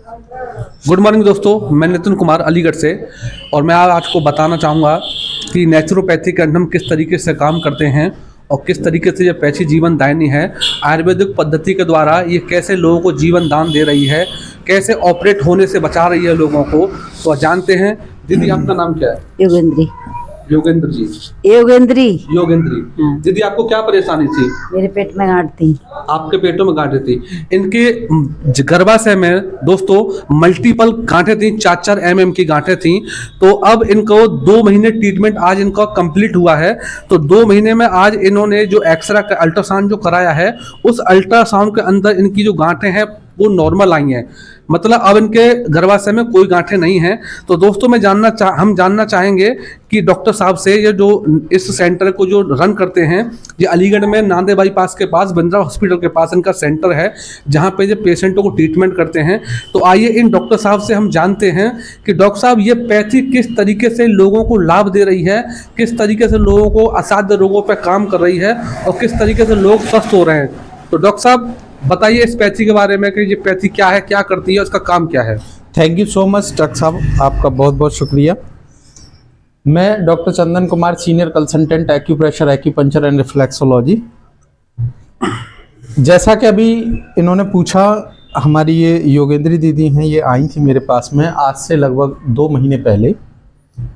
Good morning दोस्तों, मैं नितिन कुमार अलीगढ़ से। और मैं आज आपको बताना चाहूँगा कि नेचुरोपैथी के अंदर हम किस तरीके से काम करते हैं और किस तरीके से ये पैथी जीवन दायिनी है। आयुर्वेदिक पद्धति के द्वारा ये कैसे लोगों को जीवन दान दे रही है, कैसे ऑपरेट होने से बचा रही है लोगों को, तो जानते हैं। दीदी, आपका नाम क्या है? योगेंद्री। योगेंद्र जी। योगेंद्री। योगेंद्री। हाँ। दीदी, आपको क्या परेशानी थी? मेरे पेट में गांठ थी। आपके पेटों में गांठें थी। इनके गर्भाशय में दोस्तों मल्टीपल गांठें थी, 4-4 mm की गांठें थी। तो अब इनको 2 महीने ट्रीटमेंट आज इनका कंप्लीट हुआ है। तो 2 महीने में आज इन्होंने जो एक्सरा का अल्ट्रासाउंड जो कराया है, उस अल्ट्रासाउंड के अंदर इनकी जो गांठें हैं वो नॉर्मल आई हैं। मतलब अब इनके गर्भाशय में कोई गांठें नहीं हैं। तो दोस्तों हम जानना चाहेंगे कि डॉक्टर साहब से, ये जो इस सेंटर को जो रन करते हैं, ये अलीगढ़ में नांदे बाईपास के पास बिंद्रा हॉस्पिटल के पास इनका सेंटर है, जहां पे ये पेशेंटों को ट्रीटमेंट करते हैं। तो आइए इन डॉक्टर साहब से हम जानते हैं कि डॉक्टर साहब ये पैथी किस तरीके से लोगों को लाभ दे रही है, किस तरीके से लोगों को असाध्य रोगों पर काम कर रही है और किस तरीके से लोग स्वस्थ हो रहे हैं। तो डॉक्टर साहब बताइए इस पैथी के बारे में कि ये पैथी क्या है, क्या करती है, उसका काम क्या है। Thank you so much doctor साहब, आपका बहुत बहुत शुक्रिया। मैं doctor Chandan Kumar, senior consultant acupressure, acupuncture and reflexology. जैसा कि अभी इन्होंने पूछा, हमारी ये योगेंद्री दीदी हैं, ये आई थी मेरे पास में आज से लगभग 2 महीने पहले।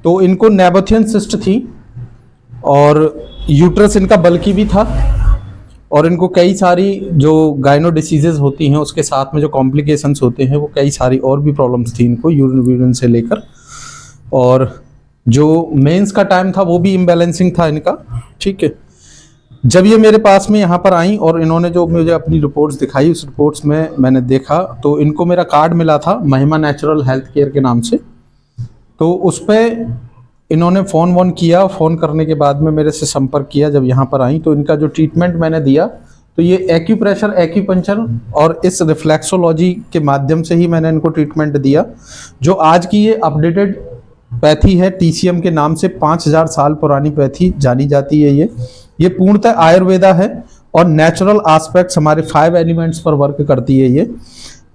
तो इनको नेबोथियन सिस्ट थी और यूट्रस इनका बल्कि भी था और इनको कई सारी जो गायनो डिसीजेज होती हैं उसके साथ में जो कॉम्प्लिकेशंस होते हैं, वो कई सारी और भी प्रॉब्लम्स थी इनको, यूरिन से लेकर। और जो मेंस का टाइम था वो भी इम्बैलेंसिंग था इनका। ठीक है, जब ये मेरे पास में यहाँ पर आई और इन्होंने जो मुझे अपनी रिपोर्ट्स दिखाई, उस रिपोर्ट्स में मैंने देखा तो इनको मेरा कार्ड मिला था महिमा नेचुरल हेल्थ केयर के नाम से। तो उस पर इन्होंने फ़ोन किया। फ़ोन करने के बाद में मेरे से संपर्क किया। जब यहाँ पर आई तो इनका जो ट्रीटमेंट मैंने दिया, तो ये एक्यूप्रेशर, एक्यूपंक्चर और इस रिफ्लेक्सोलॉजी के माध्यम से ही मैंने इनको ट्रीटमेंट दिया। जो आज की ये अपडेटेड पैथी है, TCM के नाम से 5000 साल पुरानी पैथी जानी जाती है। ये पूर्णतः आयुर्वेदा है और नेचुरल एस्पेक्ट्स, हमारे 5 एलिमेंट्स पर वर्क करती है ये।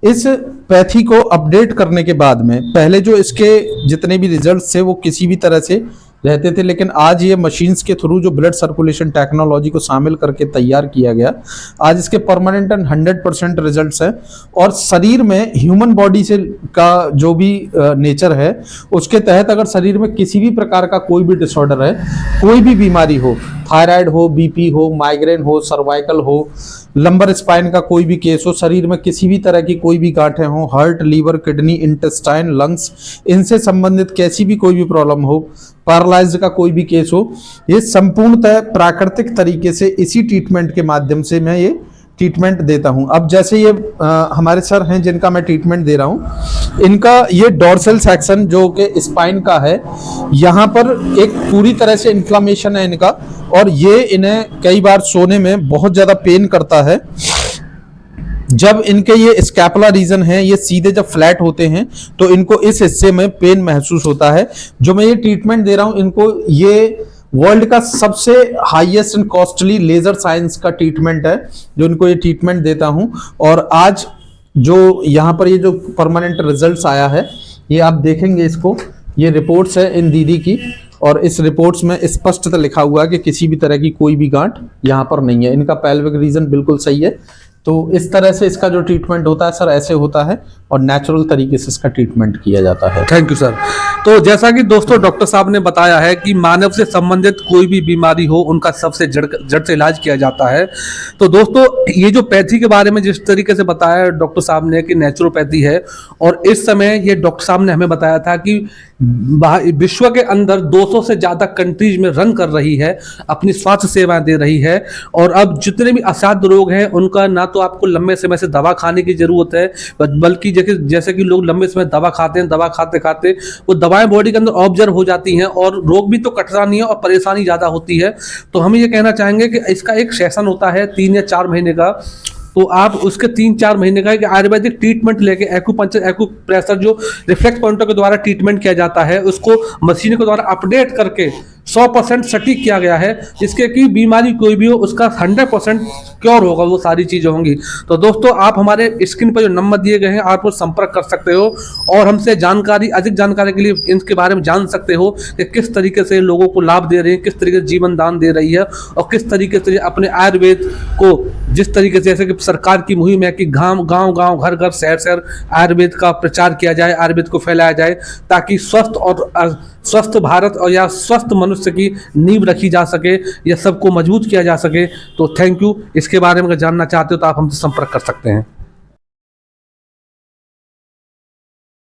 इस पैथी को अपडेट करने के बाद में पहले जो इसके जितने भी रिजल्ट्स थे वो किसी भी तरह से रहते थे, लेकिन आज ये मशीन्स के थ्रू जो ब्लड सर्कुलेशन टेक्नोलॉजी को शामिल करके तैयार किया गया, आज इसके परमानेंट एंड 100% रिजल्ट्स हैं। और शरीर में ह्यूमन बॉडी से का जो भी नेचर है, उसके तहत अगर शरीर में किसी भी प्रकार का कोई भी डिसऑर्डर है, कोई भी बीमारी हो, थायराइड हो, BP हो, माइग्रेन हो, सर्वाइकल हो, लंबर स्पाइन का कोई भी केस हो, शरीर में किसी भी तरह की कोई भी गांठें हो, heart, liver, kidney, intestine, lungs, इनसे संबंधित कैसी भी कोई भी प्रॉब्लम हो, पैरालाइज्ड का कोई भी केस हो, ये संपूर्णतः प्राकृतिक तरीके से इसी ट्रीटमेंट के माध्यम से मैं ये ट्रीटमेंट देता हूं। अब जैसे ये हमारे सर हैं जिनका मैं ट्रीटमेंट दे रहा हूं, इनका ये डोर्सल सेक्शन जो कि स्पाइन का है, यहाँ पर एक पूरी तरह से इन्फ्लामेशन है इनका और ये इन्हें कई बार सोने में बहुत ज़्यादा पेन करता है। जब इनके ये स्कैपुला रीजन है, ये सीधे जब फ्लैट होते हैं तो इनको इस हिस्से में पेन महसूस होता है। जो मैं ये ट्रीटमेंट दे रहा हूँ इनको, ये वर्ल्ड का सबसे highest and costly laser science का ट्रीटमेंट है जो इनको ये ट्रीटमेंट देता हूं। और आज जो यहाँ पर ये जो परमानेंट रिजल्ट्स आया है, ये आप देखेंगे इसको, ये रिपोर्ट्स है इन दीदी की और इस रिपोर्ट्स में स्पष्टतः लिखा हुआ है कि किसी भी तरह की कोई भी गांठ यहाँ पर नहीं है। इनका पेल्विक रीजन बिल्कुल सही है। तो इस तरह से इसका जो ट्रीटमेंट होता है सर, ऐसे होता है और नेचुरल तरीके से इसका ट्रीटमेंट किया जाता है। Thank you sir. तो जैसा कि दोस्तों डॉक्टर साहब ने बताया है कि मानव से संबंधित कोई भी बीमारी हो, उनका सबसे जड़ से इलाज किया जाता है। तो दोस्तों ये जो पैथी के बारे में जिस तरीके से बताया डॉक्टर साहब ने कि नेचुरोपैथी है, और इस समय ये डॉक्टर साहब ने हमें बताया था कि विश्व के अंदर 200 से ज़्यादा कंट्रीज में रन कर रही है, अपनी स्वास्थ्य सेवाएं दे रही है। और अब जितने भी असाध्य रोग हैं उनका ना तो आपको लंबे समय से दवा खाने की जरूरत है, बल्कि जैसे कि लोग लंबे समय दवा खाते हैं, दवा खाते खाते वो दवाएं बॉडी के अंदर ऑब्जर्व हो जाती हैं और रोग भी तो कटता नहीं है और परेशानी ज़्यादा होती है। तो हम ये कहना चाहेंगे कि इसका एक सेशन होता है 3 या 4 महीने का, तो आप उसके 3-4 महीने का एक आयुर्वेदिक ट्रीटमेंट लेके एक्यूपंक्चर, एक्यूप्रेशर जो रिफ्लेक्स पॉइंटों के द्वारा ट्रीटमेंट किया जाता है, उसको मशीन के द्वारा अपडेट करके 100% सटीक किया गया है, जिसके कि बीमारी कोई भी हो उसका 100% क्योर होगा, वो सारी चीज़ें होंगी। तो दोस्तों आप हमारे स्क्रीन पर जो नंबर दिए गए हैं आप वो संपर्क कर सकते हो और हमसे जानकारी, अधिक जानकारी के लिए इनके बारे में जान सकते हो कि किस तरीके से लोगों को लाभ दे रही है, किस तरीके से जीवन दान दे रही है और किस तरीके से अपने आयुर्वेद को, जिस तरीके से जैसे कि सरकार की मुहिम है कि गांव गांव घर घर शहर शहर आयुर्वेद का प्रचार किया जाए, आयुर्वेद को फैलाया जाए, ताकि स्वस्थ भारत और या स्वस्थ मनुष्य की नींव रखी जा सके, यह सबको मजबूत किया जा सके। तो थैंक यू। इसके बारे में अगर जानना चाहते हो तो आप हमसे संपर्क कर सकते हैं।